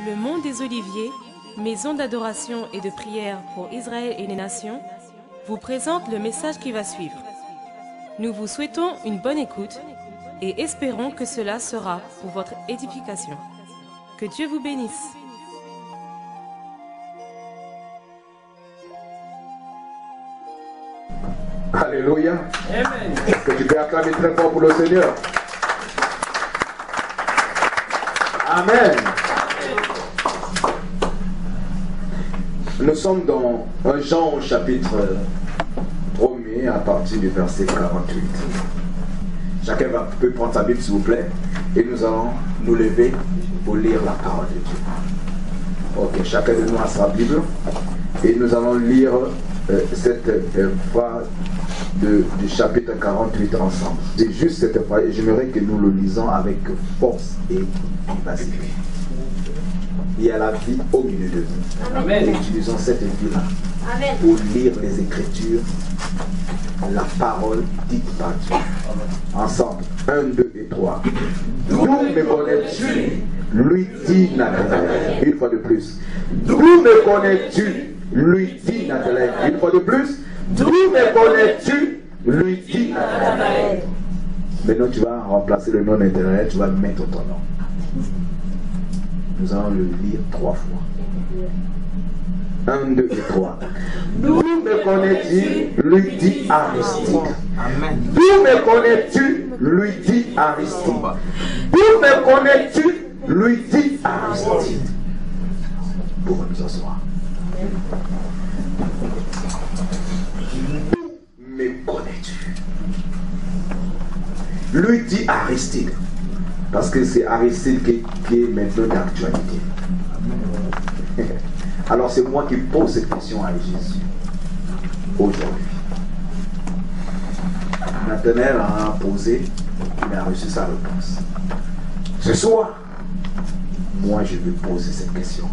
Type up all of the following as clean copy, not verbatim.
Le Mont des Oliviers, maison d'adoration et de prière pour Israël et les nations, vous présente le message qui va suivre. Nous vous souhaitons une bonne écoute et espérons que cela sera pour votre édification. Que Dieu vous bénisse. Alléluia. Amen. Est-ce que tu peux acclamer très fort pour le Seigneur? Amen. Nous sommes dans 1 Jean au chapitre 1er à partir du verset 48. Chacun peut prendre sa Bible s'il vous plaît et nous allons nous lever pour lire la parole de Dieu. Ok, chacun de nous a sa Bible et nous allons lire cette phrase du chapitre 48 ensemble. C'est juste cette phrase et j'aimerais que nous le lisons avec force et vivacité. Il y a la vie au milieu de nous. Amen. Et utilisons cette vie-là pour lire les Écritures, la parole dite par Dieu. Ensemble, 1, 2 et 3. D'où me connais-tu? Lui dit Nathanaël. Une fois de plus. D'où me connais-tu? Lui dit Nathanaël. Une fois de plus. D'où me connais-tu? Lui dit Nathanaël. Maintenant, tu vas remplacer le nom Nathanaël, tu vas mettre ton nom. Nous allons le lire 3 fois. 1, 2 et 3. D'où me connais-tu? Lui dit Aristide. D'où me connais-tu? Lui dit Aristide. D'où me connais-tu? Lui dit Aristide. Pour nous asseoir. D'où me connais-tu? Lui dit Aristide. Parce que c'est Aristide qui est maintenant d'actualité. Alors c'est moi qui pose cette question à Jésus aujourd'hui. Nathanaël a posé, il a reçu sa réponse. Ce soir, moi je vais poser cette question.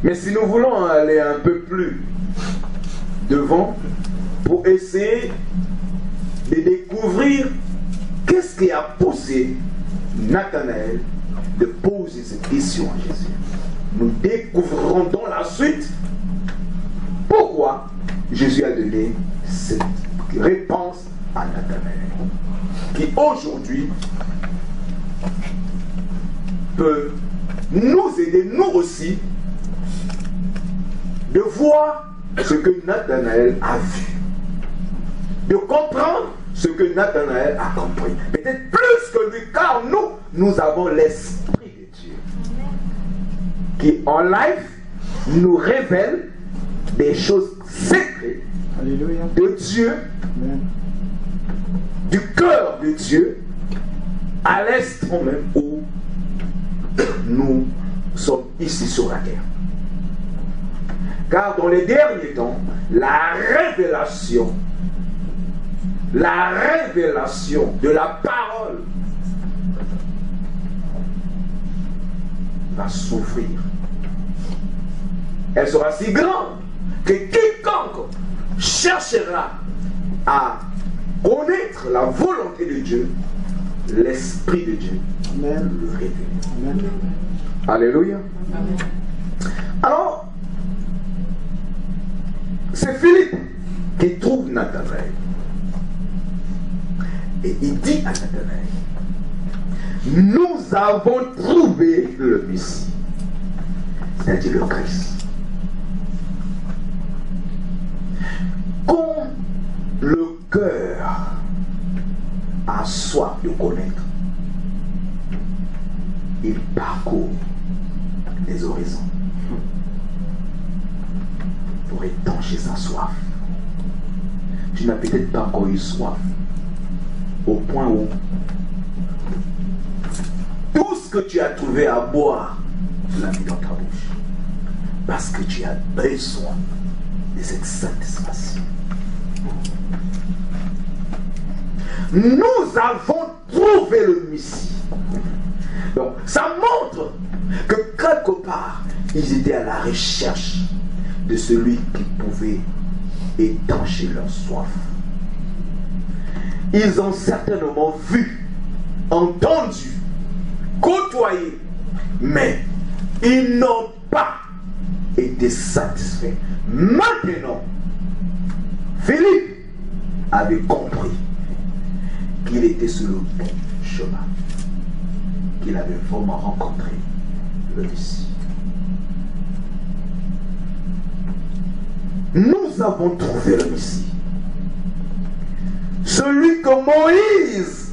Mais si nous voulons aller un peu plus devant pour essayer de découvrir qu'est-ce qui a poussé Nathanaël de poser cette question à Jésus. Nous découvrirons dans la suite pourquoi Jésus a donné cette réponse à Nathanaël, qui aujourd'hui peut nous aider, nous aussi, de voir ce que Nathanaël a vu, de comprendre ce que Nathanaël a compris. Peut-être plus que lui, car nous avons l'Esprit de Dieu qui en live nous révèle des choses secrètes de Dieu, du cœur de Dieu, à l'instant même où nous sommes ici sur la terre. Car dans les derniers temps, la révélation de la parole va s'ouvrir. Elle sera si grande que quiconque cherchera à connaître la volonté de Dieu, l'Esprit de Dieu le révèle. Alléluia. Amen. Alors, c'est Philippe qui trouve Nathanaël. Et il dit à Nathanaël, nous avons trouvé le Messie, c'est-à-dire le Christ. Quand le cœur a soif de connaître, il parcourt les horizons pour étancher sa soif. Tu n'as peut-être pas encore eu soif au point où tout ce que tu as trouvé à boire, tu l'as mis dans ta bouche. Parce que tu as besoin de cette satisfaction. Nous avons trouvé le Messie. Donc, ça montre que quelque part, ils étaient à la recherche de celui qui pouvait étancher leur soif. Ils ont certainement vu, entendu côtoyé, mais ils n'ont pas été satisfaits. Maintenant, Philippe avait compris qu'il était sur le bon chemin, qu'il avait vraiment rencontré le Messie. Nous avons trouvé le Messie. Celui que Moïse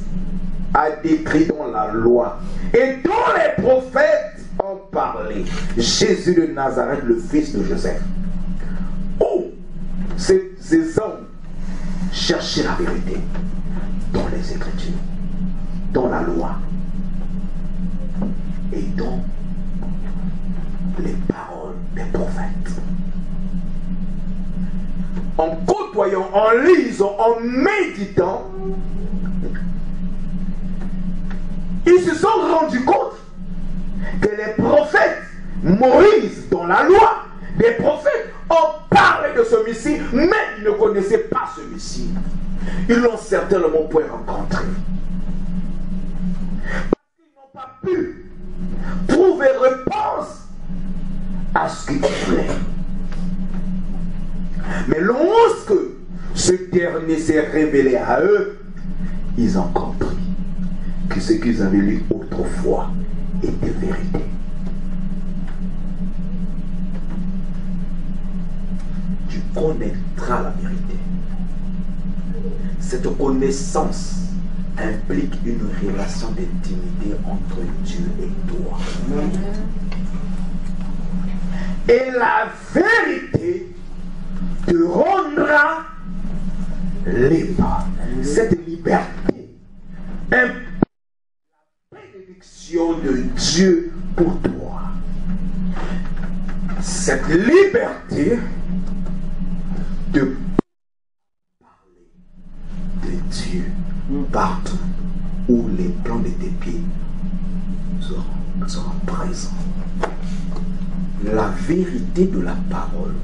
a décrit dans la loi et dont les prophètes ont parlé. Jésus de Nazareth, le fils de Joseph. Où ces hommes cherchaient la vérité dans les Écritures, dans la loi et dans les paroles des prophètes. En côtoyant, en lisant, en méditant, ils se sont rendus compte que les prophètes, Moïse dans la loi, les prophètes ont parlé de ce Messie, mais ils ne connaissaient pas ce Messie. Ils l'ont certainement point rencontré. Parce qu'ils n'ont pas pu trouver réponse à ce qu'ils voulaient. Mais lorsque ce dernier s'est révélé à eux, ils ont compris que ce qu'ils avaient lu autrefois était vérité. Tu connaîtras la vérité. Cette connaissance implique une relation d'intimité entre Dieu et toi. Et la vérité te rendra libre. Cette liberté implique la bénédiction de Dieu pour toi. Cette liberté de parler de Dieu partout où les plans de tes pieds seront présents. La vérité de la parole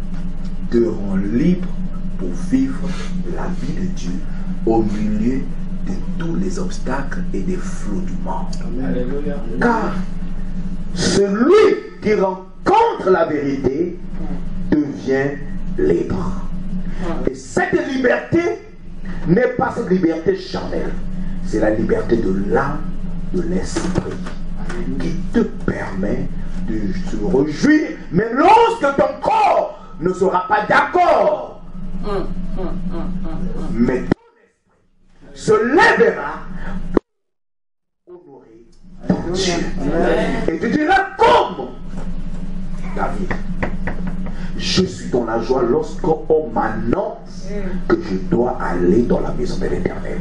te rend libre pour vivre la vie de Dieu au milieu de tous les obstacles et des flous du monde. Alléluia. Car celui qui rencontre la vérité devient libre. Et cette liberté n'est pas cette liberté charnelle, c'est la liberté de l'âme, de l'esprit, qui te permet de se réjouir, mais lorsque ton corps ne sera pas d'accord, mais ton esprit se lèvera pour honorer ton Dieu. Et tu diras comme David: je suis dans la joie lorsqu'on m'annonce que je dois aller dans la maison de l'Éternel.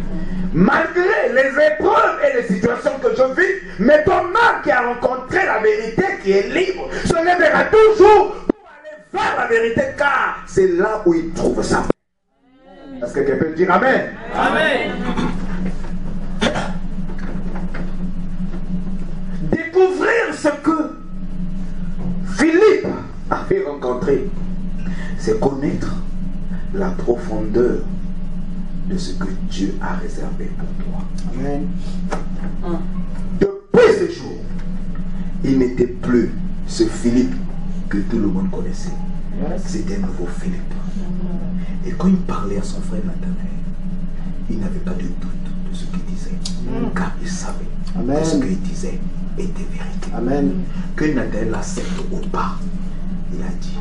Malgré les épreuves et les situations que je vis, mais ton âme qui a rencontré la vérité, qui est libre, se lèvera toujours pour aller vers la vérité, car c'est là où il trouve sa paix. Est-ce que quelqu'un peut dire Amen? Amen. Découvrir ce que Philippe avait rencontré, c'est connaître la profondeur de ce que Dieu a réservé pour toi. Amen. Depuis ce jour, il n'était plus ce Philippe que tout le monde connaissait. C'était un nouveau Philippe. Et quand il parlait à son frère Nathanaël, il n'avait pas de doute de ce qu'il disait, car il savait que ce qu'il disait était vérité. Amen. Que Nathanaël l'accepte ou pas, il a dit: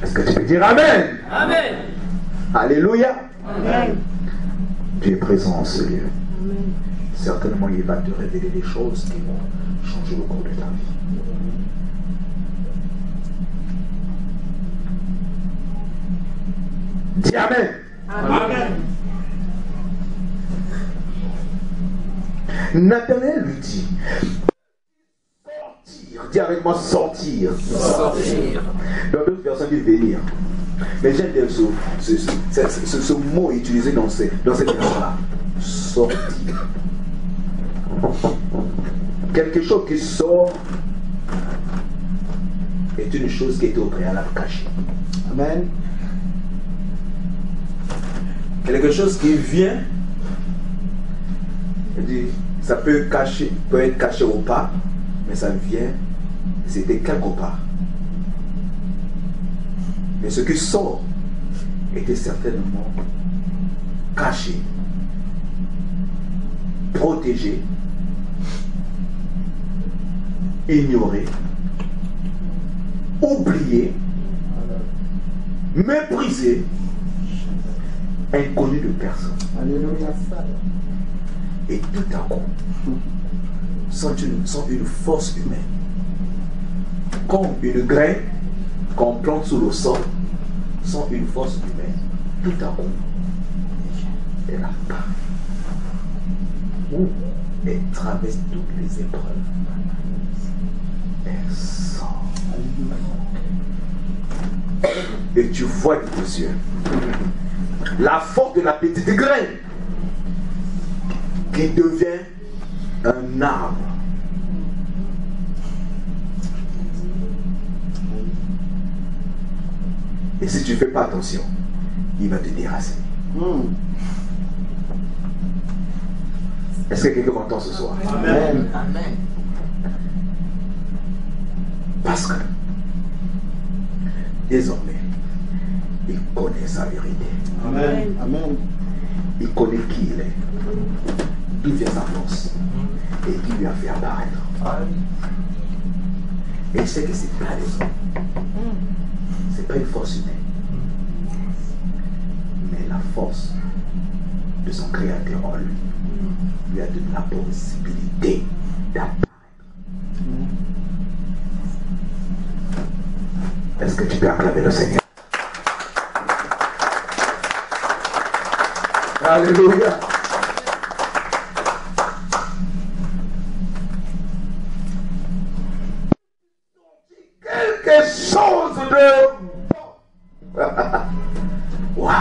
est-ce que tu peux dire Amen? Amen. Alléluia. Amen. Tu es présent en ce lieu. Amen. Certainement, il va te révéler des choses qui vont changer le cours de ta vie. Dis Amen. Amen. Nathanaël lui dit: sortir. Dis avec moi: sortir. Sortir. Dans d'autres versions, il dit venir. Mais j'aime bien ce mot utilisé dans cette version-là. Sortir. Quelque chose qui sort est une chose qui était au préalable cachée. Amen. quelque chose qui vient, ça peut être caché au pas, mais ça vient, c'était quelque part. Mais ce qui sort était certainement caché, protégé, ignoré, oublié, méprisé, inconnu de personne. Et tout à coup, sans une force humaine, comme une graine qu'on plante sous le sol, sans une force humaine, tout à coup, elle apparaît. Elle traverse toutes les épreuves. Elle sort. Et tu vois tes yeux la force de la petite graine qui devient un arbre. Et si tu ne fais pas attention, il va te déraciner. Est-ce que quelqu'un m'entend ce soir? Amen. Amen. Parce que désormais, il connaît sa vérité. Amen. Amen. Il connaît qui il est, d'où vient sa force et qui lui a fait apparaître. Et il sait que ce n'est pas les hommes, ce n'est pas une force humaine, mais la force de son Créateur en lui a donné la possibilité d'apparaître. Est-ce que tu peux acclamer le Seigneur? Alléluia. Quelque chose de bon. Wow.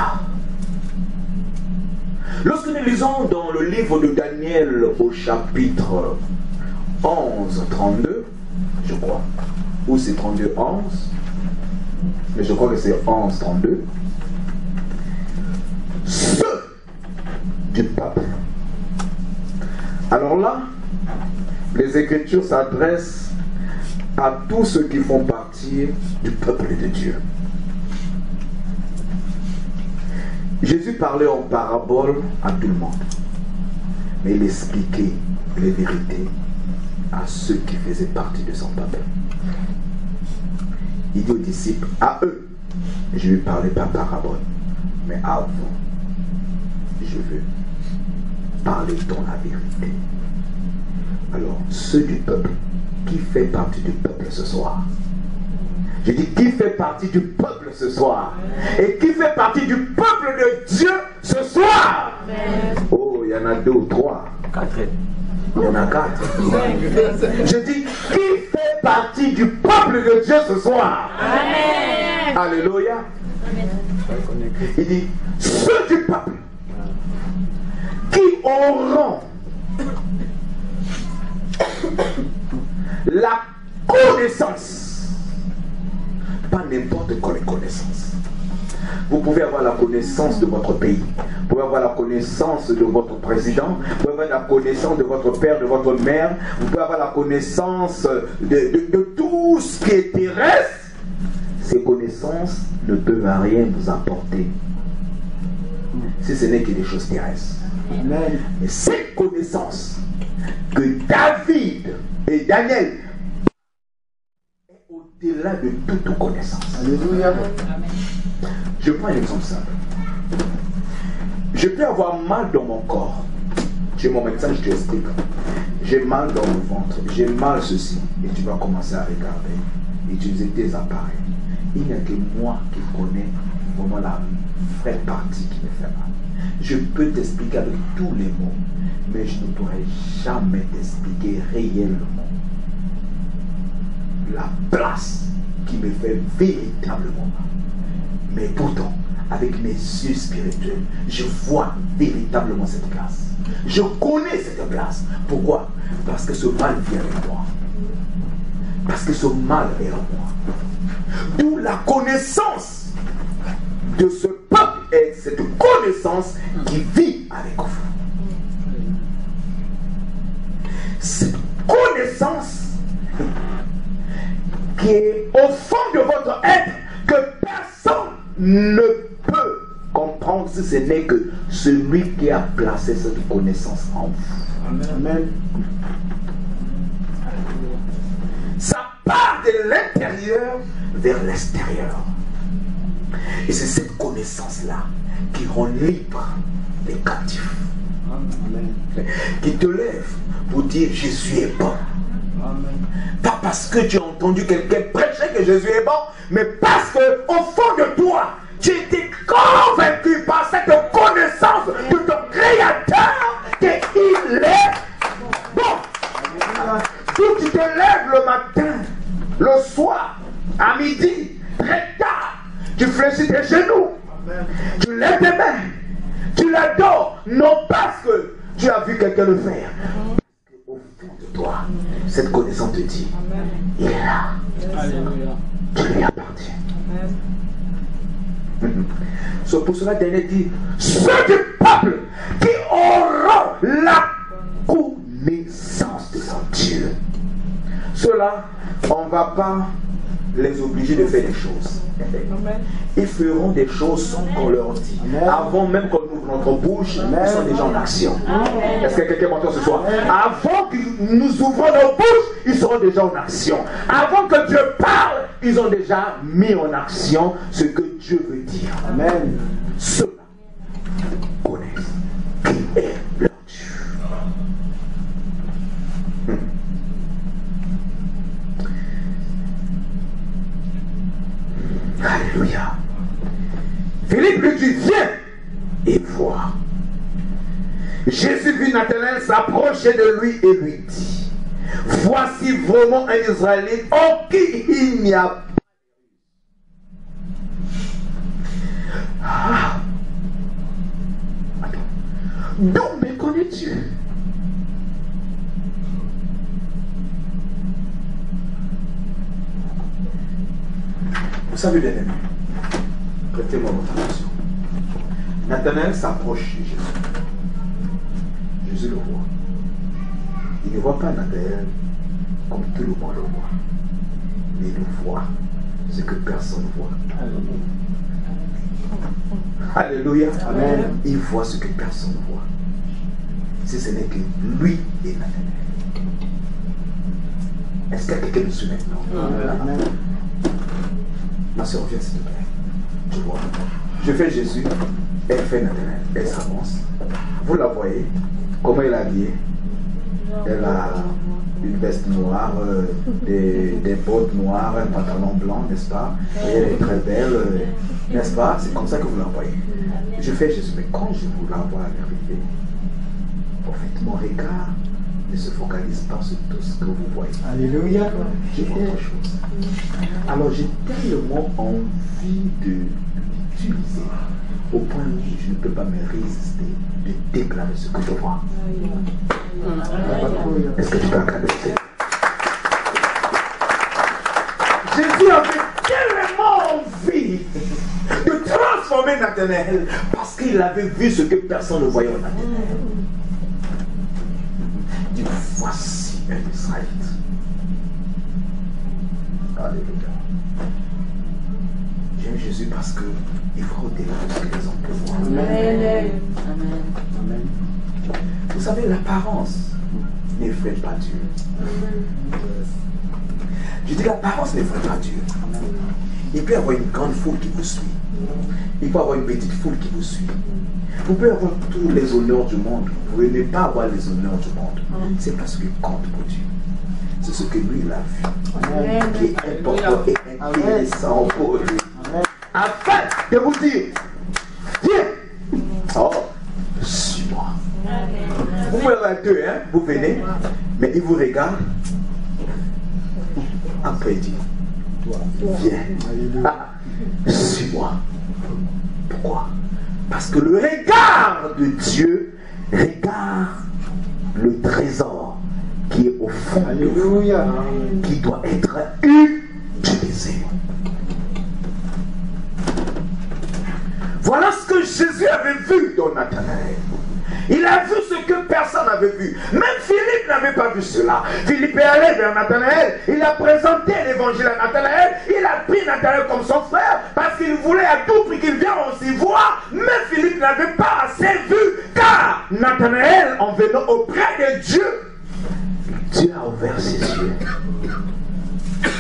Lorsque nous lisons dans le livre de Daniel au chapitre 11, 32, je crois, ou c'est 32, 11, mais je crois que c'est 11, 32, ceux du peuple. Alors là, les Écritures s'adressent à tous ceux qui font partie du peuple de Dieu. Jésus parlait en parabole à tout le monde, mais il expliquait les vérités à ceux qui faisaient partie de son peuple. Il dit aux disciples, à eux, je ne lui parlais pas parabole, mais à vous, je veux parler dans la vérité. Alors, ceux du peuple, qui fait partie du peuple ce soir? Je dis, qui fait partie du peuple ce soir? Et qui fait partie du peuple de Dieu ce soir? Amen. Oh, il y en a 2 ou 3. 4. Il y en a 4. Je dis, qui fait partie du peuple de Dieu ce soir? Amen. Alléluia. Amen. Il dit, ceux du peuple qui auront la connaissance, pas n'importe quelle connaissance. Vous pouvez avoir la connaissance de votre pays, vous pouvez avoir la connaissance de votre président, vous pouvez avoir la connaissance de votre père, de votre mère, vous pouvez avoir la connaissance de tout ce qui est terrestre. Ces connaissances ne peuvent rien vous apporter si ce n'est que des choses terrestres. Amen. Mais cette connaissance que David et Daniel est au-delà de toute connaissance. Alléluia. Je prends un exemple simple. Je peux avoir mal dans mon corps. Chez mon médecin, je t'explique. J'ai mal dans le ventre, j'ai mal ceci. Et tu vas commencer à regarder, utiliser tes appareils. Il n'y a que moi qui connais vraiment la vraie partie qui me fait mal. Je peux t'expliquer avec tous les mots, mais je ne pourrai jamais t'expliquer réellement la place qui me fait véritablement mal. Mais pourtant, avec mes yeux spirituels, je vois véritablement cette place. Je connais cette place. Pourquoi? Parce que ce mal vient de moi. Parce que ce mal est en moi. D'où la connaissance de ce peuple et cette connaissance connaissance qui vit avec vous. Cette connaissance qui est au fond de votre être que personne ne peut comprendre si ce n'est que celui qui a placé cette connaissance en vous. Amen. Ça part de l'intérieur vers l'extérieur. Et c'est cette connaissance-là qui rend libre les captifs. Amen. Qui te lève pour dire Jésus est bon. Amen. Pas parce que tu as entendu quelqu'un prêcher que Jésus est bon, mais parce que au fond de toi, tu étais convaincu par cette connaissance de ton Créateur qu'il est bon. Si tu te lèves le matin, le soir, à midi, très tard, tu fléchis tes genoux, tu lèves tes mains, tu l'adores, non parce que tu as vu quelqu'un le faire. Au fond de toi, cette connaissance te dit, il est là. Alléluia. Tu lui appartiens. C'est pour cela Daniel dit, ceux du peuple qui auront la connaissance de leur Dieu, ceux-là, on ne va pas les obliger de faire des choses. Ils feront des choses sans qu'on leur dise. Avant même qu'on ouvre notre bouche, ils sont déjà en action. Est-ce que quelqu'un m'entend ce soir? Avant que nous ouvrons nos bouches, ils seront déjà en action. Avant que Dieu parle, ils ont déjà mis en action ce que Dieu veut dire. Amen. Ceux-là connaissent qui est leur Dieu. Alléluia. Philippe lui dit, viens et vois. Jésus vit Nathanaël s'approcher de lui et lui dit, voici vraiment un Israélite en qui il n'y a pas. Ah. Attends. D'où me connais-tu? Vous savez, bien aimé, prêtez-moi votre attention. Nathanaël s'approche de Jésus. Jésus le voit. Il ne voit pas Nathanaël comme tout le monde le voit. Mais il voit ce que personne ne voit. Alléluia. Amen. Il voit ce que personne ne voit. Si ce n'est que lui et Nathanaël. Est-ce qu'il y a quelqu'un de suit maintenant? Amen. Ma soeur, viens s'il te plaît. Tu vois, je fais Jésus, elle fait Nathanaël, elle s'avance. Vous la voyez, comment elle est habillée? Elle a une veste noire, des bottes noires, un pantalon blanc, n'est-ce pas? Et elle est très belle, n'est-ce pas? C'est comme ça que vous la voyez. Je fais Jésus, mais quand je vous la vois arriver, en fait, mon regard ne se focalise pas sur tout ce que vous voyez. Alléluia. Je vois autre chose. Alors j'ai tellement envie de l'utiliser au point où je ne peux pas me résister de déclarer ce que je vois. Est-ce que tu peux acclamer? Jésus avait tellement envie de transformer Nathanaël parce qu'il avait vu ce que personne ne voyait en Nathanaël. Il dit, voici un Israélite. Alléluia. J'aime Jésus parce qu'il va au-delà de ce que les hommes peuvent voir. Amen. Amen. Vous savez, l'apparence n'effraie pas Dieu. Je dis l'apparence n'effraie pas Dieu. Il peut y avoir une grande foule qui vous suit. Il peut y avoir une petite foule qui vous suit. Vous pouvez avoir tous les honneurs du monde. Vous pouvez ne pas avoir les honneurs du monde. C'est parce qu'il compte pour Dieu. C'est ce que lui il a vu. Qui est important et intéressant pour lui. Afin de vous dire, viens. Oh, suis-moi. Vous pouvez avoir deux, hein? Vous venez, mais il vous regarde. Après il dit, viens. Ah, suis-moi. Pourquoi? Parce que le regard de Dieu regarde le trésor qui est au fond de vous, qui doit être utilisé. Voilà ce que Jésus avait vu dans Nathanaël. Il a vu ce que personne n'avait vu. Même Philippe n'avait pas vu cela. Philippe est allé vers Nathanaël. Il a présenté l'évangile à Nathanaël. Il a pris Nathanaël comme son frère parce qu'il voulait à tout prix qu'il vienne aussi voir. Mais Philippe n'avait pas assez vu. Car Nathanaël, en venant auprès de Dieu, Dieu a ouvert ses yeux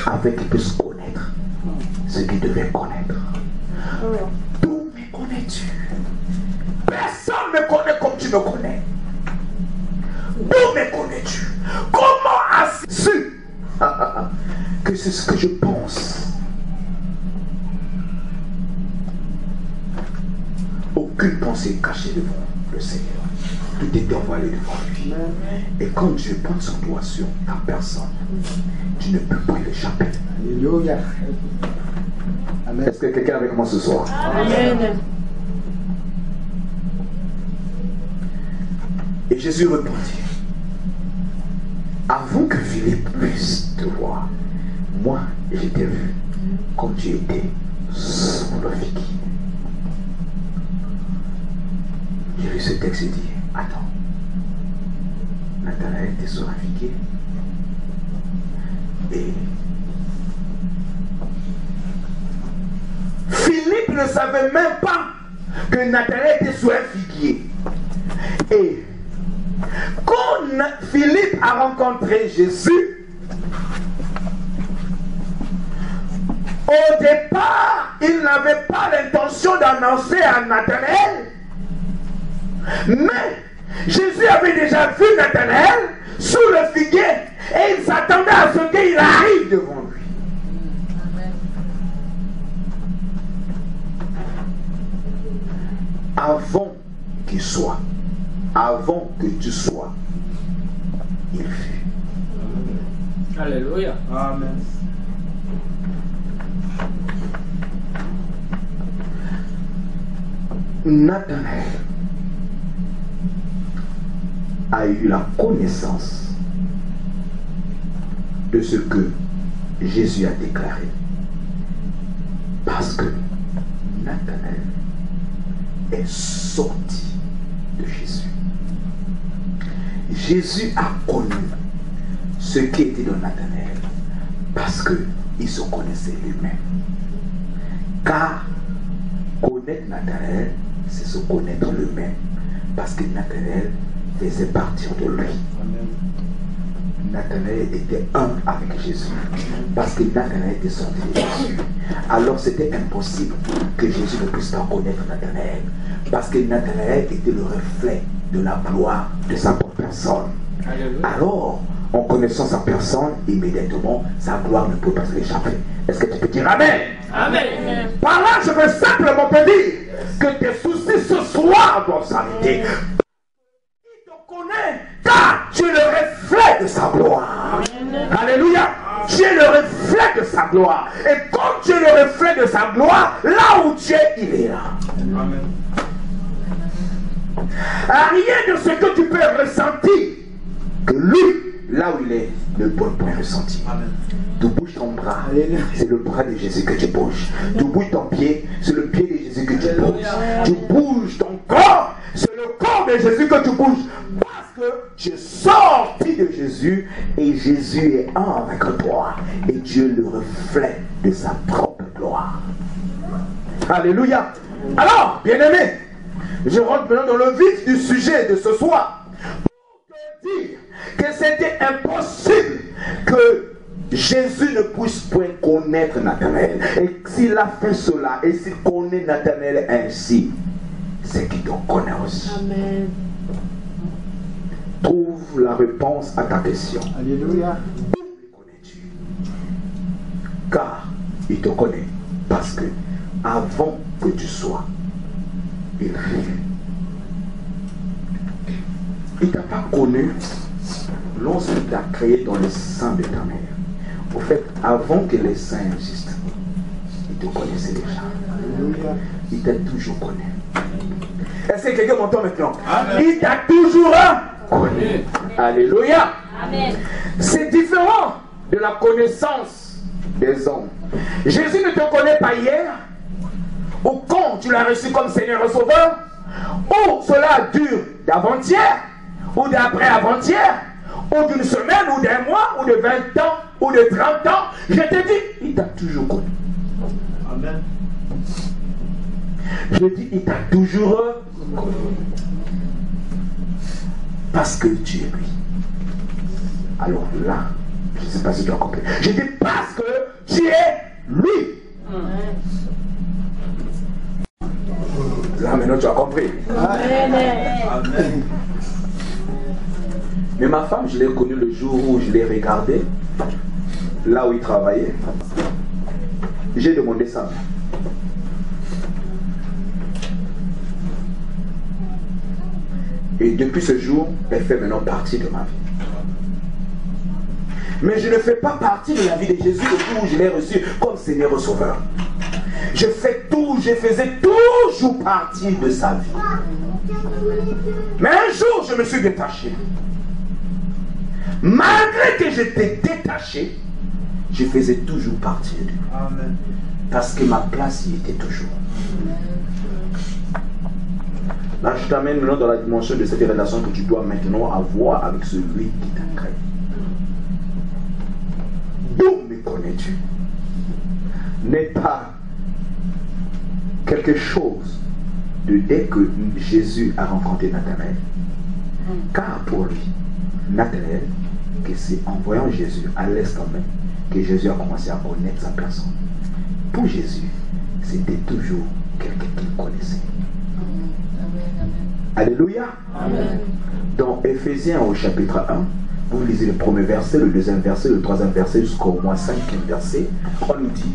afin qu'il puisse connaître ce qu'il devait connaître. D'où me connais-tu? Personne ne me connaît comme tu me connais. D'où me connais-tu? Comment as-tu su que c'est ce que je pense? Aucune pensée cachée devant le Seigneur. Tout est envoyé devant lui. Et quand Dieu pointe son doigt sur ta personne, tu ne peux pas y échapper. Alléluia. Amen. Est-ce que quelqu'un est avec moi ce soir? Amen. Et Jésus répondit, avant que Philippe puisse te voir, moi je t'ai vu quand tu étais sous le figuier. J'ai lu ce texte et dit, attends, Nathanaël était sur un figuier. Et Philippe ne savait même pas que Nathanaël était sur un figuier. Et quand Philippe a rencontré Jésus, au départ, il n'avait pas l'intention d'annoncer à Nathanaël. Mais Jésus avait déjà vu Nathanaël sous le figuier et il s'attendait à ce qu'il arrive devant lui. Avant qu'il soit, avant que tu sois, il fut. Alléluia. Amen. Nathanaël a eu la connaissance de ce que Jésus a déclaré. Parce que Nathanaël est sorti de Jésus. Jésus a connu ce qui était dans Nathanaël parce qu'il se connaissait lui-même. Car connaître Nathanaël, c'est se connaître lui-même. Parce que Nathanaël faisait partir de lui. Nathanaël était un avec Jésus. Parce que Nathanaël était sorti de Jésus. Alors c'était impossible que Jésus ne puisse pas connaître Nathanaël. Parce que Nathanaël était le reflet de la gloire de sa propre personne. Alors, en connaissant sa personne, immédiatement, sa gloire ne peut pas se l'échapper. Est-ce que tu peux dire Amen? Amen. Par là, je veux simplement te dire que tes soucis ce soir doivent s'arrêter. Il te connaît car tu es le reflet de sa gloire. Alléluia. Tu es le reflet de sa gloire. Et comme tu es le reflet de sa gloire, là où tu es, il est là. Amen. Rien de ce que tu peux ressentir que lui, là où il est, ne peut pas ressentir. Amen. Tu bouges ton bras, c'est le bras de Jésus que tu bouges. Tu bouges ton pied, c'est le pied de Jésus que tu bouges. Tu bouges ton corps, c'est le corps de Jésus que tu bouges. Parce que tu es sorti de Jésus et Jésus est un avec toi. Et Dieu le reflet de sa propre gloire. Alléluia. Alors, bien-aimé, je rentre maintenant dans le vif du sujet de ce soir. Pour te dire que c'était impossible que Jésus ne puisse point connaître Nathanaël. Et s'il a fait cela, et s'il connaît Nathanaël ainsi, c'est qu'il te connaît aussi. Amen. Trouve la réponse à ta question. Alléluia. D'où le connais-tu? Car il te connaît. Parce que avant que tu sois, il vit. Il ne t'a pas connu lorsqu'il t'a créé dans le sein de ta mère. Au fait, avant que les saints existent, il te connaissait déjà. Alléluia. Il t'a toujours connu. Est-ce que quelqu'un m'entend maintenant? Amen. Il t'a toujours connu. Alléluia. Amen. C'est différent de la connaissance des hommes. Jésus ne te connaît pas hier. ou quand tu l'as reçu comme Seigneur et Sauveur, ou cela dure d'avant-hier, ou d'après-avant-hier, ou d'une semaine, ou d'un mois, ou de 20 ans, ou de 30 ans, je te dis, il t'a toujours connu. Amen. Je dis, il t'a toujours connu. Parce que tu es lui. Alors là, je ne sais pas si tu as compris. Je dis parce que tu es lui. Là maintenant tu as compris. Amen. Mais ma femme, je l'ai connue le jour où je l'ai regardé, là où il travaillait. J'ai demandé sa main. Et depuis ce jour, elle fait maintenant partie de ma vie. Mais je ne fais pas partie de la vie de Jésus le jour où je l'ai reçu comme Seigneur et Sauveur. Je faisais toujours partie de sa vie. Mais un jour, je me suis détaché. Malgré que j'étais détaché, je faisais toujours partie de lui. Amen. Parce que ma place y était toujours. Là, je t'amène maintenant dans la dimension de cette relation que tu dois maintenant avoir avec celui qui t'a créé. D'où me connais-tu? N'est pas quelque chose de dès que Jésus a rencontré Nathanaël. Car pour lui, Nathanaël, que c'est en voyant Jésus à l'instant même que Jésus a commencé à connaître sa personne. Pour Jésus, c'était toujours quelqu'un qu'il connaissait. Alléluia. Amen. Dans Éphésiens au chapitre 1, vous lisez le premier verset, le deuxième verset, le troisième verset jusqu'au moins cinquième verset, on nous dit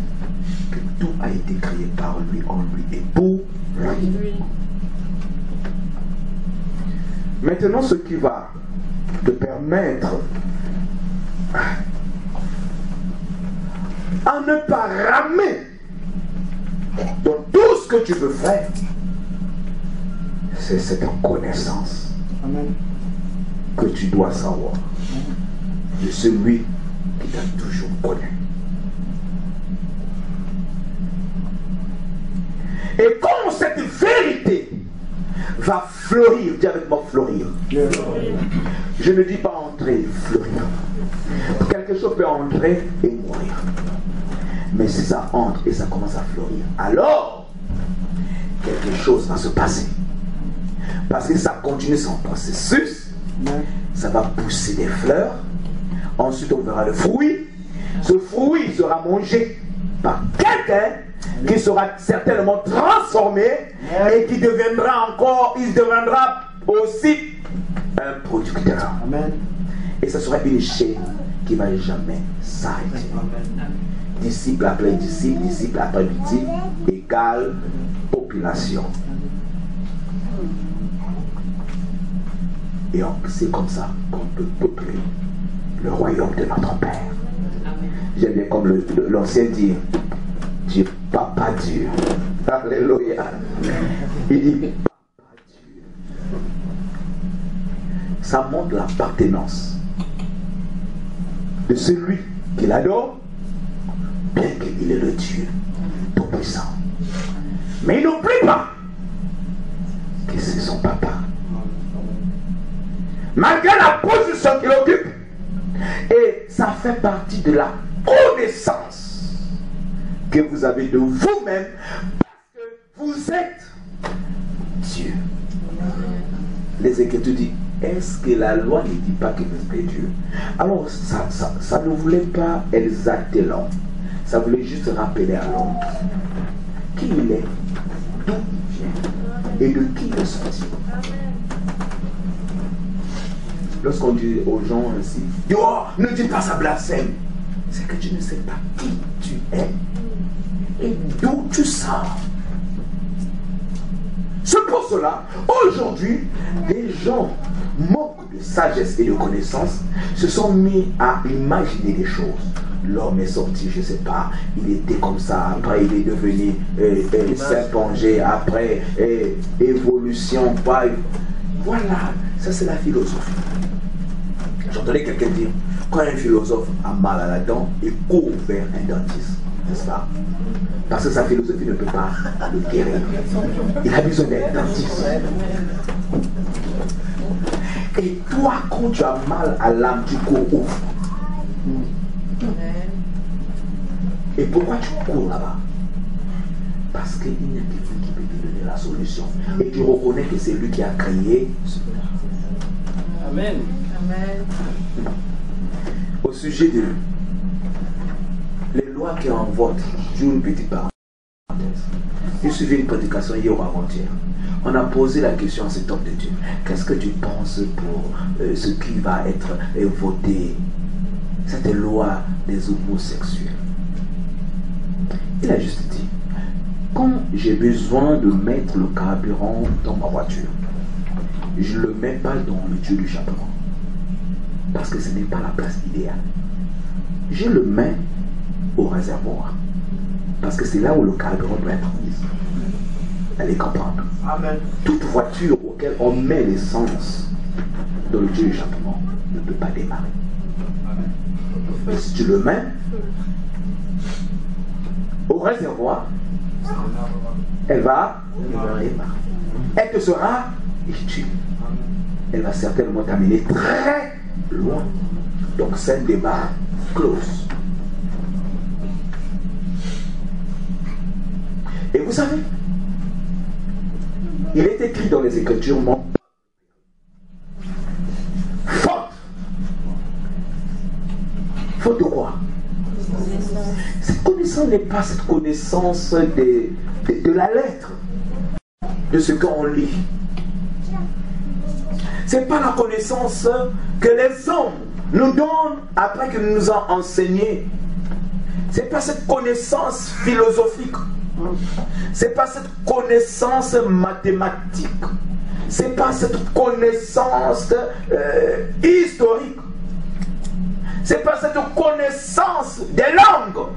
que tout a été créé par lui, en lui et pour lui. Maintenant, ce qui va te permettre à ne pas ramer dans tout ce que tu veux faire, c'est cette connaissance. Amen. Que tu dois savoir de celui qui t'a toujours connu. Et quand cette vérité va fleurir, dis avec moi fleurir. Je ne dis pas entrer, fleurir. Quelque chose peut entrer et mourir. Mais si ça entre et ça commence à fleurir, alors quelque chose va se passer. Parce que ça continue son processus, ça va pousser des fleurs, ensuite on verra le fruit. Ce fruit sera mangé par quelqu'un qui sera certainement transformé et qui deviendra encore, il deviendra aussi un producteur. Amen. Et ce sera une chaîne qui ne va jamais s'arrêter. Disciple après disciple, disciple après disciple, égale population. Et c'est comme ça qu'on peut peupler le royaume de notre Père. J'aime bien comme l'ancien dit, Dieu, Papa Dieu. Alléluia. Il dit Papa Dieu. Ça montre l'appartenance de celui qui l'adore, bien qu'il est le Dieu tout-puissant. Mais il n'oublie pas que c'est son papa. Malgré la position qu'il occupe, et ça fait partie de la connaissance que vous avez de vous-même, parce que vous êtes Dieu. Les Écritures disent, est-ce que la loi ne dit pas que vous êtes Dieu? Alors ça ne voulait pas exalter l'homme, ça voulait juste rappeler à l'homme qui il est, d'où il vient et de qui il est sorti. Lorsqu'on dit aux gens ainsi, oh, ne dis pas ça blasphème, c'est que tu ne sais pas qui tu es et d'où tu sors. C'est pour cela, aujourd'hui, des gens manquent de sagesse et de connaissance, se sont mis à imaginer des choses. L'homme est sorti, je ne sais pas, il était comme ça, après il est devenu serpengé, après évolution, voilà, ça c'est la philosophie. J'entendais quelqu'un dire, quand un philosophe a mal à la dent, il court vers un dentiste. n'est-ce pas? Parce que sa philosophie ne peut pas le guérir. Il a besoin d'être dentiste. Et toi, quand tu as mal à l'âme, tu cours où? Et pourquoi tu cours là-bas? Parce qu'il n'y a quelqu'un qui peut te donner la solution. Et tu reconnais que c'est lui qui a créé cela. Amen. Amen. Au sujet de les lois qui en vote, j'ai une petite parenthèse. J'ai suivi une prédication hier ou avant-hier. On a posé la question à cet homme de Dieu. Qu'est-ce que tu penses pour ce qui va être voté, cette loi des homosexuels? Il a juste dit, quand j'ai besoin de mettre le carburant dans ma voiture, je ne le mets pas dans le tuyau du chaperon. Parce que ce n'est pas la place idéale. Je le mets au réservoir. Parce que c'est là où le carburant doit être mis. Allez comprendre. Amen. Toute voiture auquel on met l'essence dans le tuyau du chaperon ne peut pas démarrer. Mais si tu le mets au réservoir, elle va démarrer. Elle te sera utile. Elle va certainement t'amener très loin. Donc c'est un débat close. Et vous savez, il est écrit dans les Écritures, faute. Faute de quoi? Cette connaissance n'est pas cette connaissance de la lettre, de ce qu'on lit. Ce n'est pas la connaissance que les hommes nous donnent après qu'ils nous ont enseigné. Ce n'est pas cette connaissance philosophique. Ce n'est pas cette connaissance mathématique. Ce n'est pas cette connaissance historique. Ce n'est pas cette connaissance des langues.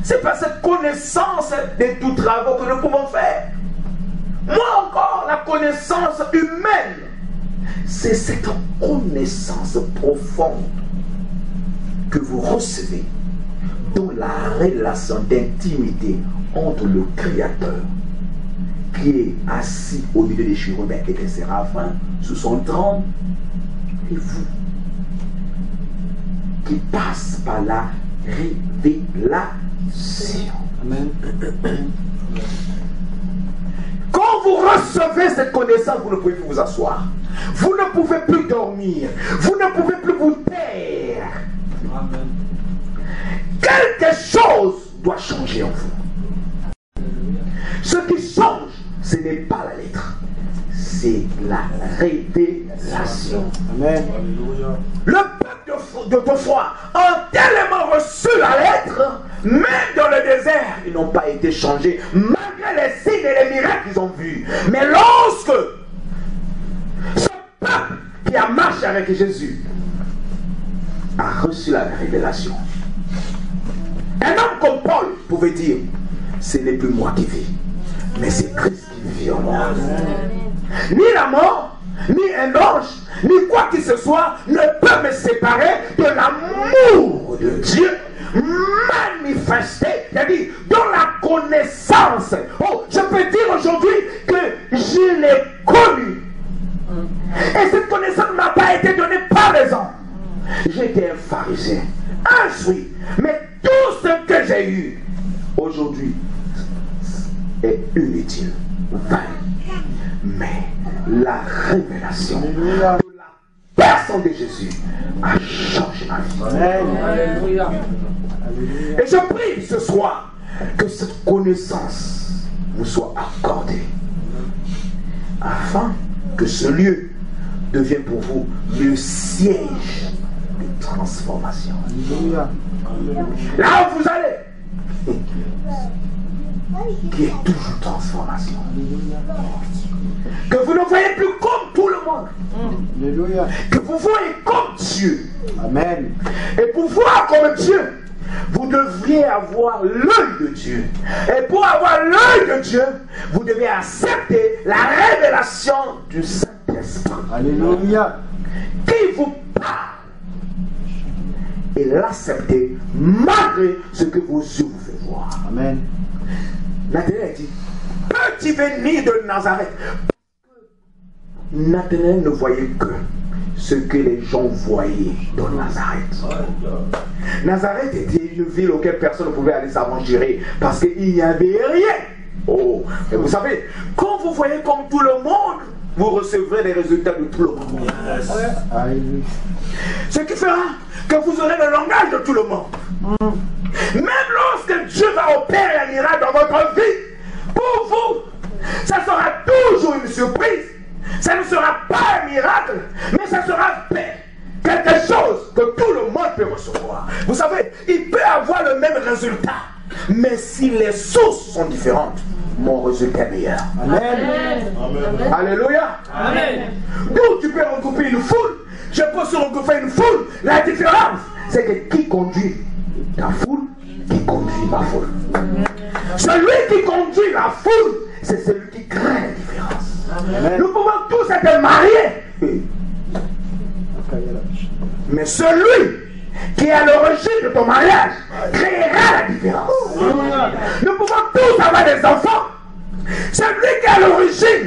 Ce n'est pas cette connaissance de tous travaux que nous pouvons faire. Moi encore, la connaissance humaine, c'est cette connaissance profonde que vous recevez dans la relation d'intimité entre le Créateur qui est assis au milieu des chérubins et des séraphins sous son trône et vous qui passe par la révélation. Amen. Quand vous recevez cette connaissance, vous ne pouvez plus vous asseoir. Vous ne pouvez plus dormir. Vous ne pouvez plus vous taire. Amen. Quelque chose doit changer en vous. Ce qui change, ce n'est pas la lettre. C'est la révélation. Amen. Le peuple d'autrefois a tellement reçu la lettre, même dans le désert, ils n'ont pas été changés, malgré les signes et les miracles qu'ils ont vus. Mais lorsque ce peuple qui a marché avec Jésus a reçu la révélation, un homme comme Paul pouvait dire, ce n'est plus moi qui vis, mais c'est Christ qui vit en moi. Ni la mort, ni un ange, ni quoi que ce soit ne peut me séparer de l'amour de Dieu manifesté, c'est-à-dire dans la connaissance. Oh, je peux dire aujourd'hui que je l'ai connu. Et cette connaissance ne m'a pas été donnée par les hommes. J'étais un pharisien, instruit, mais tout ce que j'ai eu aujourd'hui est inutile, vain. Mais la révélation de la personne de Jésus a changé ma vie. Alléluia. Et je prie ce soir que cette connaissance vous soit accordée afin que ce lieu devienne pour vous le siège de transformation. Alléluia. Là où vous allez, qui est toujours transformation. Que vous ne voyez plus comme tout le monde. Alléluia. Que vous voyez comme Dieu. Amen. Et pour voir comme Dieu, vous devriez avoir l'œil de Dieu. Et pour avoir l'œil de Dieu, vous devez accepter la révélation du Saint-Esprit. Alléluia. Qui vous parle. et l'accepter malgré ce que vos yeux vous font voir. Amen. Nathanaël dit, peux-tu venir de Nazareth? Nathanaël ne voyait que ce que les gens voyaient dans Nazareth. Nazareth était une ville auquel personne ne pouvait aller s'aventurer parce qu'il n'y avait rien. Oh, et vous savez, quand vous voyez comme tout le monde, vous recevrez les résultats de tout le monde. Ce qui fera que vous aurez le langage de tout le monde. Même lorsque Dieu va opérer un miracle dans votre vie, pour vous, ça sera toujours une surprise. Ça ne sera pas un miracle, mais ça sera quelque chose que tout le monde peut recevoir. Vous savez, il peut avoir le même résultat, mais si les sources sont différentes, mon résultat est meilleur. Amen. Amen. Alléluia. Amen. Donc tu peux regrouper une foule, je peux se regrouper une foule. La différence, c'est que qui conduit la foule, qui conduit ma foule. Celui qui conduit la foule, c'est celui qui crée la différence. Amen. Nous pouvons tous être mariés, mais celui qui est à l'origine de ton mariage créera la différence. Nous pouvons tous avoir des enfants. Celui qui est à l'origine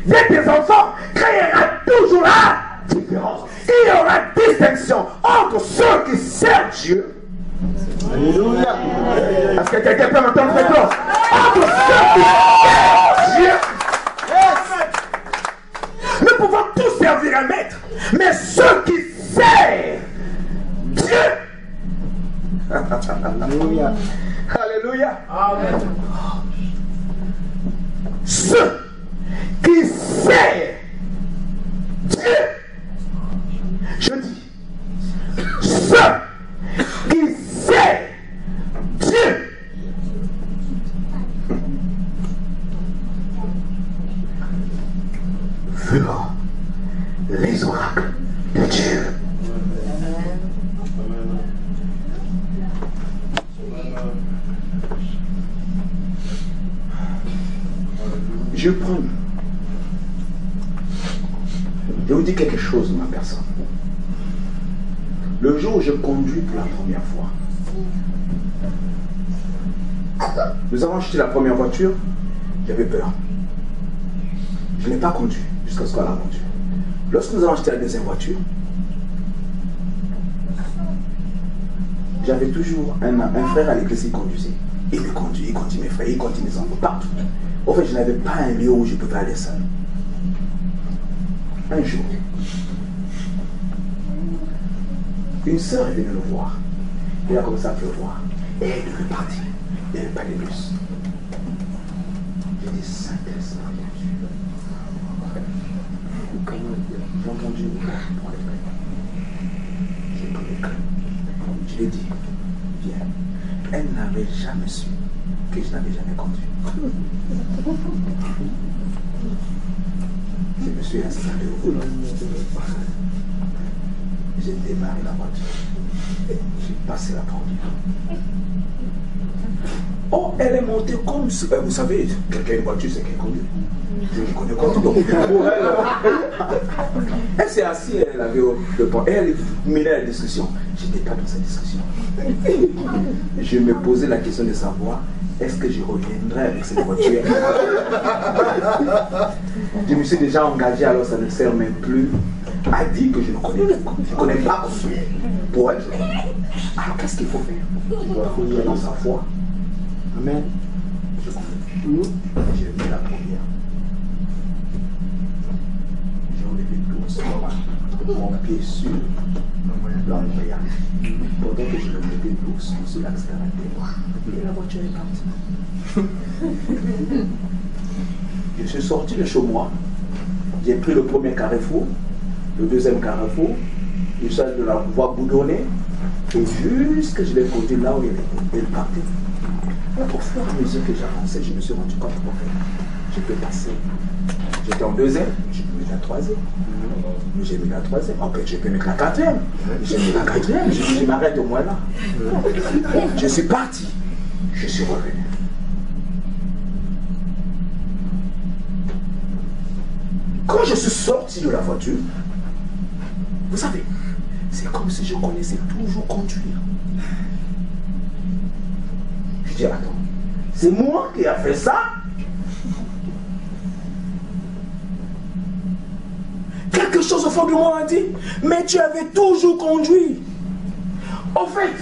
de tes enfants créera toujours la différence. Il y aura distinction entre ceux qui servent Dieu. Alléluia. Est-ce que quelqu'un peut m'entendre cette chose? Entre ceux qui servent Dieu. Nous pouvons tous servir un maître, mais ceux qui servent Dieu. Alléluia. Alléluia. Amen. Ceux qui servent Dieu. Je dis, ceux qui servent Dieu. Verront les oracles de Dieu. Je prends. Je vous dis quelque chose de ma personne. Le jour où je conduis pour la première fois, nous avons acheté la première voiture, j'avais peur. Je n'ai pas conduit jusqu'à ce qu'on l'a conduit. Lorsque nous avons acheté la deuxième voiture, j'avais toujours un frère à l'église qui conduisait. Il me conduit, il conduit mes frères, il conduit mes enfants, partout. En fait, je n'avais pas un lieu où je pouvais aller seul. Un jour, une sœur est venue le voir. Elle a commencé à pleuvoir. Et elle devait partir. Il n'y avait pas de bus. J'ai dit, Saint-Esprit, j'ai entendu une voix pour les clés. J'ai pris les clés. Je lui ai dit, viens. Elle n'avait jamais su que je n'avais jamais conduit. Je me suis installé au volant. J'ai démarré la voiture. J'ai passé la porte. Oh, elle est montée comme si... vous savez, quelqu'un a une voiture, c'est qu'elle conduit. Je ne connais pas tout. Donc, pour elle s'est assise, elle avait le point. Elle menait la discussion. Je n'étais pas dans cette discussion. Je me posais la question de savoir, est-ce que je reviendrai avec cette voiture? Je me suis déjà engagé, alors ça ne sert même plus à dire que je ne connais pas conduire. Pour elle, alors qu'est-ce qu'il faut faire? Il doit conduire dans sa foi. Amen. Je conduis. J'ai mis la première. J'ai enlevé doucement mon pied sur l'embrayage. Pendant que je le mettais doucement sur l'accélérateur, et la voiture est partie. Je suis sorti de chez moi. J'ai pris le premier carrefour, le deuxième carrefour, je suis allé de la voie boudonnée, et jusque je l'ai conduit là où elle partait. Au fur et à mesure que j'avançais, je me suis rendu compte que je peux passer. J'étais en deuxième, je peux mettre la troisième. J'ai mis la troisième, après je peux mettre la quatrième. J'ai mis la quatrième, je m'arrête au moins là. Je suis parti, je suis revenu. Quand je suis sorti de la voiture, vous savez, C'est comme si je connaissais toujours conduire. Je dis, attends, c'est moi qui a fait ça? Quelque chose au fond de moi a dit, mais tu avais toujours conduit. Au fait,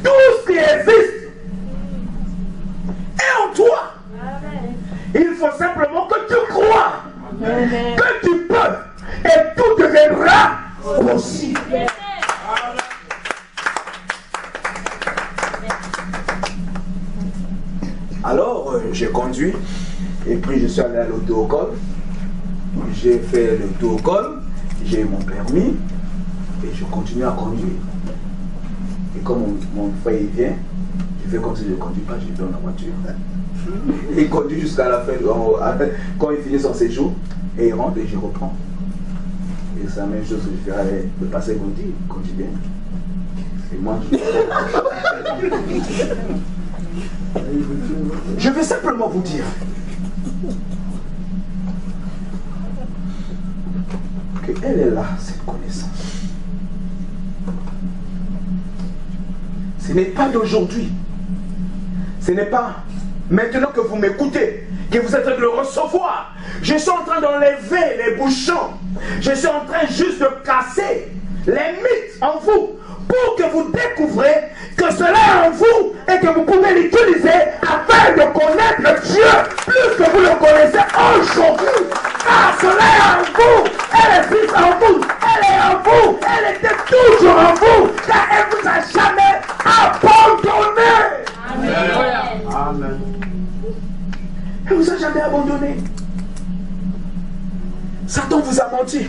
tout ce qui existe est en toi. Il faut simplement que tu crois, que tu peux, et tout deviendra possible. Alors, j'ai conduit, et puis je suis allé à l'auto-école. J'ai fait l'auto-école, j'ai eu mon permis, et je continue à conduire. Et comme mon frère vient, je fais comme si je ne conduis pas, je lui donne la voiture. Il conduit jusqu'à la fin, quand il finit son séjour, et il rentre et je reprends. Et c'est la même chose que je fais avec le passé conduit, conduit bien. Et moi, je vais simplement vous dire qu'elle est là, cette connaissance. Ce n'est pas d'aujourd'hui. Ce n'est pas maintenant que vous m'écoutez, que vous êtes en train de le recevoir. Je suis en train d'enlever les bouchons. Je suis en train juste de casser les mythes en vous pour que vous découvrez que cela est en vous et que vous pouvez l'utiliser afin de connaître Dieu plus que vous le connaissez aujourd'hui. Car cela est en vous. Elle existe en vous. Elle est en vous. Elle était toujours en vous. Car elle ne vous a jamais abandonné. Amen. Amen. Elle ne vous a jamais abandonné. Satan vous a menti.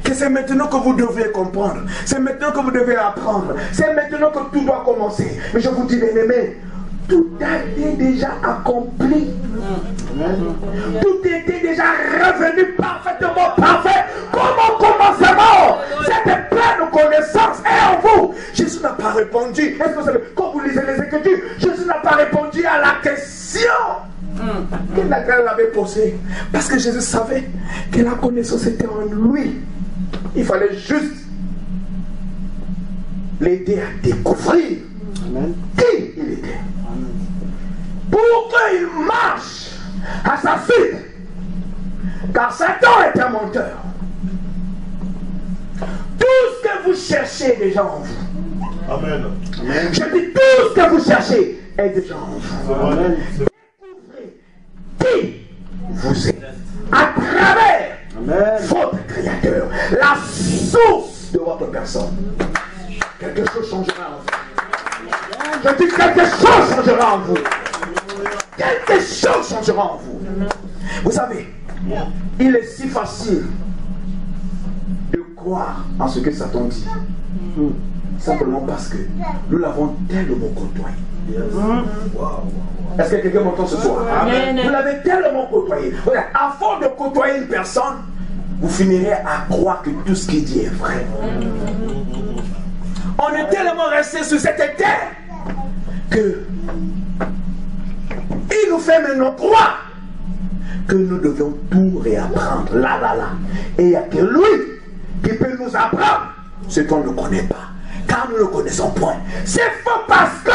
Que c'est maintenant que vous devez comprendre. C'est maintenant que vous devez apprendre. C'est maintenant que tout doit commencer. Mais je vous dis, bien-aimés, tout a été déjà accompli. Tout était déjà revenu parfaitement parfait comme au commencement. Cette pleine connaissance est en vous. Jésus n'a pas répondu. Est-ce que vous savez, quand vous lisez les Écritures, Jésus n'a pas répondu à la question qu'elle avait posée. Parce que Jésus savait que la connaissance était en lui. Il fallait juste l'aider à découvrir qui il était. Pour qu'il marche à sa suite. Car Satan est un menteur. Tout ce que vous cherchez est déjà en vous. Amen. Je dis tout ce que vous cherchez est déjà en vous. Amen. Découvrez qui vous êtes à travers votre Créateur, la source de votre personne. Quelque chose changera en vous. Je dis quelque chose changera en vous. Quelque chose changera en vous. Vous savez, il est si facile de croire en ce que Satan dit. Simplement parce que nous l'avons tellement côtoyé. Est-ce que quelqu'un m'entend ce soir? Vous l'avez tellement côtoyé. Avant de côtoyer une personne, vous finirez à croire que tout ce qu'il dit est vrai. On est tellement resté sur cette terre que il nous fait maintenant croire que nous devons tout réapprendre. Là. Et il n'y a que lui qui peut nous apprendre ce qu'on ne connaît pas. Car nous ne connaissons point. C'est faux parce que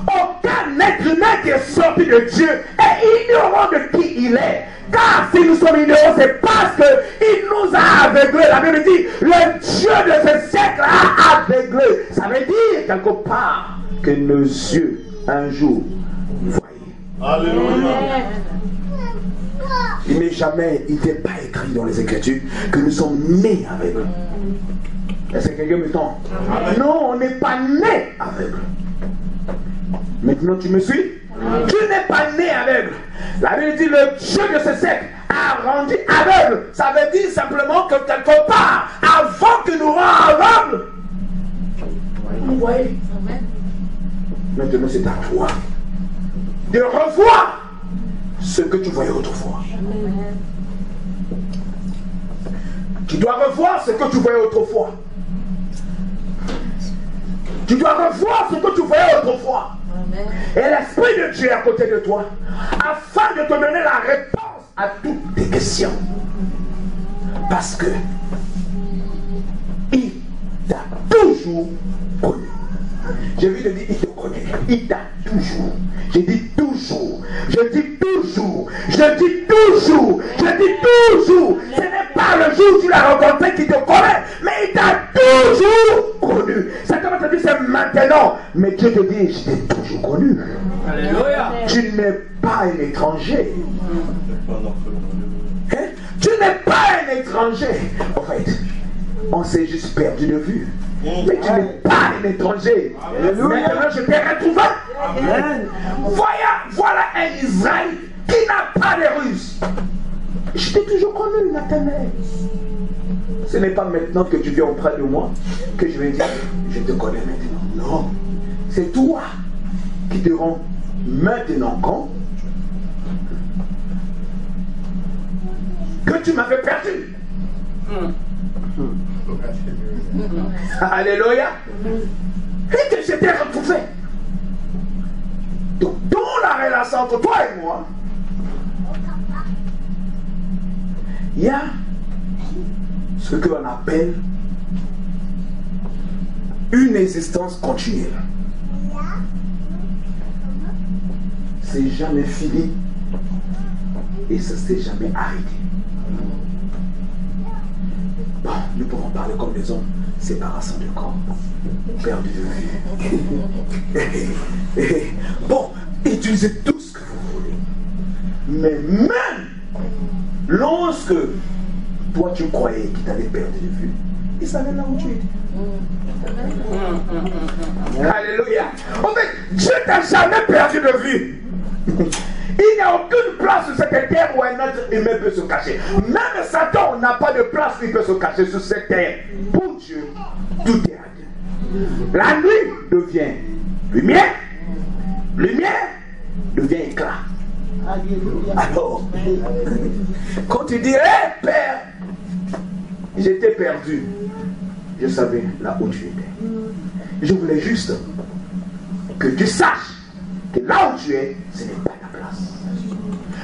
aucun être humain qui est sorti de Dieu est ignorant de qui il est. Car si nous sommes ignorants, c'est parce qu'il nous a aveuglés. La Bible dit, le Dieu de ce siècle a aveuglé. Ça veut dire quelque part que nos yeux, un jour, voyaient. Alléluia. Il n'est jamais, il n'est pas écrit dans les Écritures que nous sommes nés aveugles. Est-ce que quelqu'un me tend? Non, on n'est pas né aveugle. Maintenant tu me suis? Tu n'es pas né aveugle. La Bible dit le Dieu de ce siècle a rendu aveugle. Ça veut dire simplement que quelque part, avant que nous rendions aveugles, vous voyez. Maintenant c'est à toi de revoir ce que tu voyais autrefois. Tu dois revoir ce que tu voyais autrefois. Tu dois revoir ce que tu voyais autrefois. Amen. Et l'Esprit de Dieu est à côté de toi, afin de te donner la réponse à toutes tes questions. Parce que il t'a toujours connu. J'ai vu de dire, il te connaît. Il t'a toujours. J'ai dit toujours. Je dis toujours. Je dis toujours. Je dis toujours. Ce n'est pas le jour où tu l'as rencontré qui te connaît, mais il t'a toujours connu. Certains te disent c'est maintenant. Mais Dieu te dit, je t'ai toujours connu. Alléluia. Tu n'es pas un étranger. Hein? Tu n'es pas un étranger. En fait, on s'est juste perdu de vue. Mais tu n'es pas un étranger. Maintenant, je t'ai retrouvé. Amen. Voilà un Israël qui n'a pas de ruse. Je t'ai toujours connu, Nathanaël. Ce n'est pas maintenant que tu viens auprès de moi que je vais dire, je te connais maintenant. Non. C'est toi qui te rends maintenant compte que tu m'avais perdu. Alléluia. Et que je t'ai retrouvé. Donc, dans la relation entre toi et moi, il y a ce que l'on appelle une existence continuelle. C'est jamais fini et ça ne s'est jamais arrêté. Bon, nous pouvons parler comme des hommes, séparation de corps, perdu de vue. Bon, utilisez tout ce que vous voulez. Mais même lorsque toi tu croyais qu'il t'avait perdu de vue, il savait là où tu étais. Alléluia. En fait, Dieu t'a jamais perdu de vue. Il n'y a aucune place sur cette terre où un être humain peut se cacher. Même Satan n'a pas de place où il peut se cacher sur cette terre. Pour Dieu, tout est à Dieu. La nuit devient lumière. Lumière devient éclat. Alors, quand tu dis, hey, Père, j'étais perdu, je savais là où tu étais. Je voulais juste que tu saches que là où tu es, ce n'est pas ta place.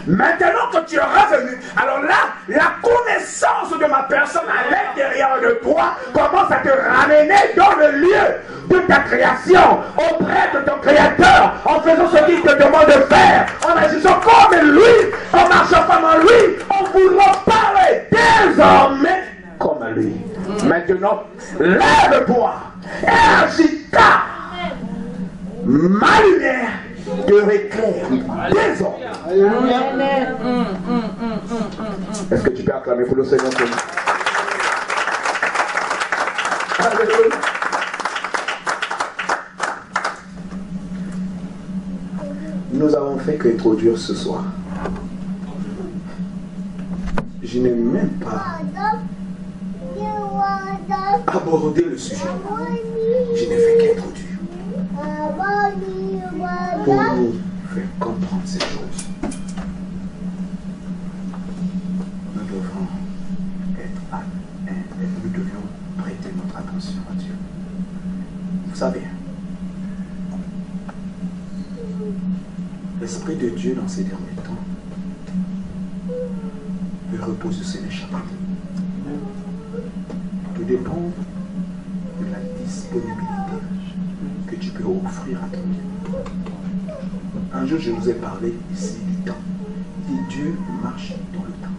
Maintenant que tu es revenu, alors là, la connaissance de ma personne à l'intérieur de toi commence à te ramener dans le lieu de ta création, auprès de ton créateur, en faisant ce qu'il te demande de faire, en agissant comme lui, en marchant comme lui, en voulant parler désormais comme lui. Maintenant, lève-toi et agita. Ma lumière te réclame désormais. Est-ce que tu peux acclamer pour le Seigneur? Alléluia. Nous avons fait qu'introduire ce soir. Je n'ai même pas abordé le sujet. Je n'ai fait qu'introduire. Pour nous faire comprendre ces choses, nous devrons nous devions prêter notre attention à Dieu. Vous savez, l'Esprit de Dieu dans ces derniers temps veut reposer sur les chapeaux. Tout dépend de la disponibilité que tu peux offrir à ton Dieu. Un jour, je vous ai parlé ici du temps. Et Dieu marche dans le temps.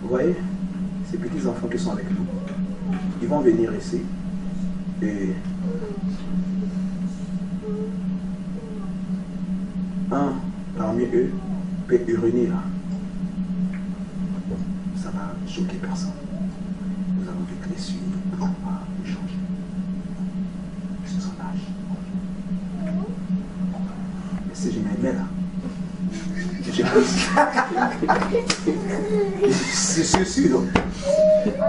Vous voyez, ces petits enfants qui sont avec nous, ils vont venir ici et un parmi eux peut uriner là. Ça va choquer personne. Nous avons vu que les suies ne vont pas changer. C'est son âge. Mais si je m'aimais là, je suis sûr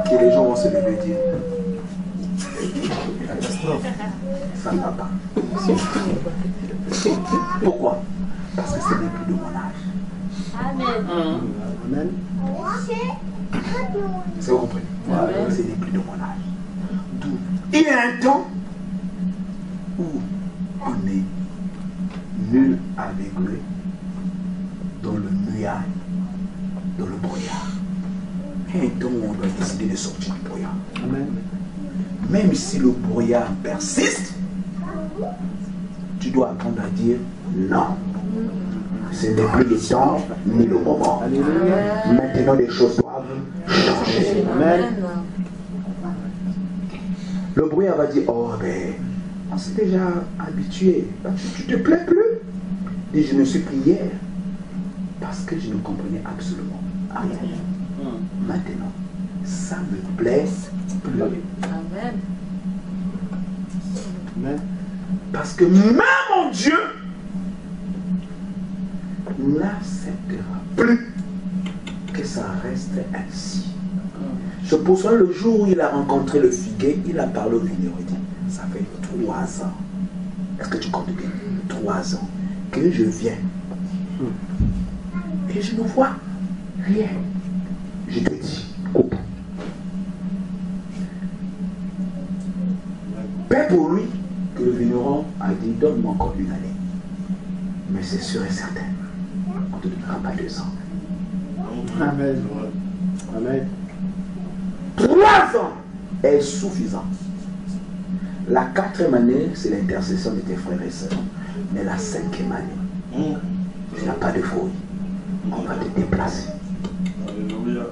que les gens vont se lever et dire ça ne va pas. Pourquoi? Parce que ce n'est plus de mon âge. Amen. Amen. C'est vous comprenez? Ce n'est plus de mon âge. D'où il y a un temps où on est nul aveuglé dans le nuage brouillard. Dans le brouillard. Et donc on doit décider de sortir du brouillard. Amen. Même si le brouillard persiste, tu dois apprendre à dire non. Ce n'est plus le temps ni le moment. Alléluia. Maintenant les choses doivent changer. Amen. Le brouillard va dire, oh ben, on s'est déjà habitué. Tu te plais plus. Et je me suis pris hier parce que je ne comprenais absolument rien. Maintenant, ça me plaît plus. Amen. Amen. Parce que même mon Dieu n'acceptera plus que ça reste ainsi. C'est pour ça le jour où il a rencontré le figuier, il a parlé au vigneron. Il dit, ça fait 3 ans. Est-ce que tu comptes bien? 3 ans que je viens. Et je ne vois rien. Je te dis, coupe. Paix pour lui que le vigneron a dit, donne-moi encore 1 année. Mais c'est sûr et certain, on ne te donnera pas 2 ans. Amen. Amen. 3 ans est suffisant. La 4e année, c'est l'intercession de tes frères et sœurs. Mais la 5e année, tu n'as pas de fouille. On va te déplacer. Alléluia.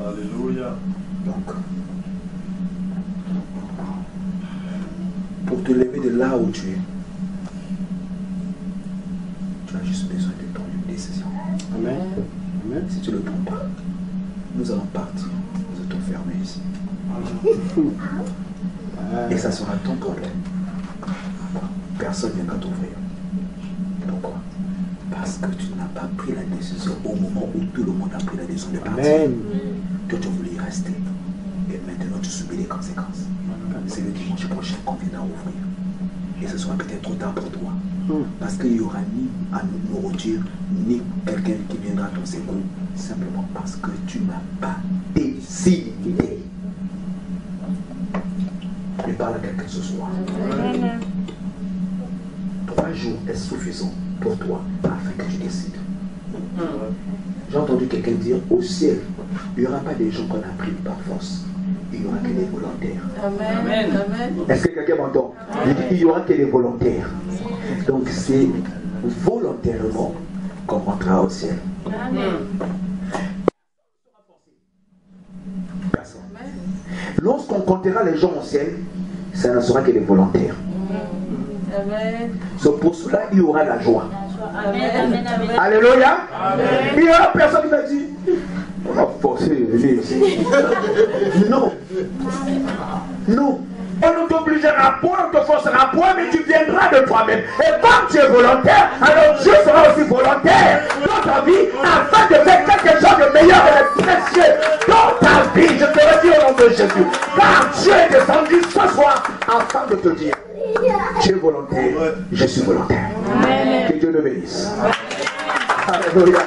Alléluia. Donc, pour te lever de là où tu es, tu as juste besoin de prendre une décision. Amen. Amen. Si tu ne le prends pas, nous allons partir, nous allons t'enfermer ici. Et ça sera ton problème. Personne ne viendra t'ouvrir. Pourquoi? Parce que tu n'as pas pris la décision au moment où tout le monde a pris la décision de partir. Amen. Toi, tu as voulu y rester. Et maintenant, tu subis les conséquences. C'est le dimanche prochain qu'on viendra ouvrir. Et ce sera peut-être trop tard pour toi. Parce qu'il n'y aura ni à nourriture, ni quelqu'un qui viendra à ton secours. Simplement parce que tu n'as pas décidé. Je parle à quelqu'un ce soir. 3 jours est suffisant pour toi afin que tu décides. J'ai entendu quelqu'un dire, au ciel, il n'y aura pas des gens qu'on a pris par force. Il n'y aura que des volontaires. Amen. Amen. Est-ce que quelqu'un m'entend? Je dis, il n'y aura que des volontaires. Donc c'est volontairement qu'on rentrera au ciel. Personne. Lorsqu'on comptera les gens au ciel, ça ne sera que des volontaires. Amen. C'est pour cela il y aura la joie. Amen. Alléluia. Il n'y aura personne qui va dire, on va forcer de venir ici. Non. Non. On ne t'obligera point, on ne te forcera point, mais tu viendras de toi-même. Et comme tu es volontaire, alors Dieu sera aussi volontaire dans ta vie afin de faire quelque chose de meilleur et de précieux dans ta vie. Je te le dis au nom de Jésus. Car Dieu est descendu ce soir afin de te dire, tu es volontaire, je suis volontaire. Que Dieu le bénisse. Alléluia.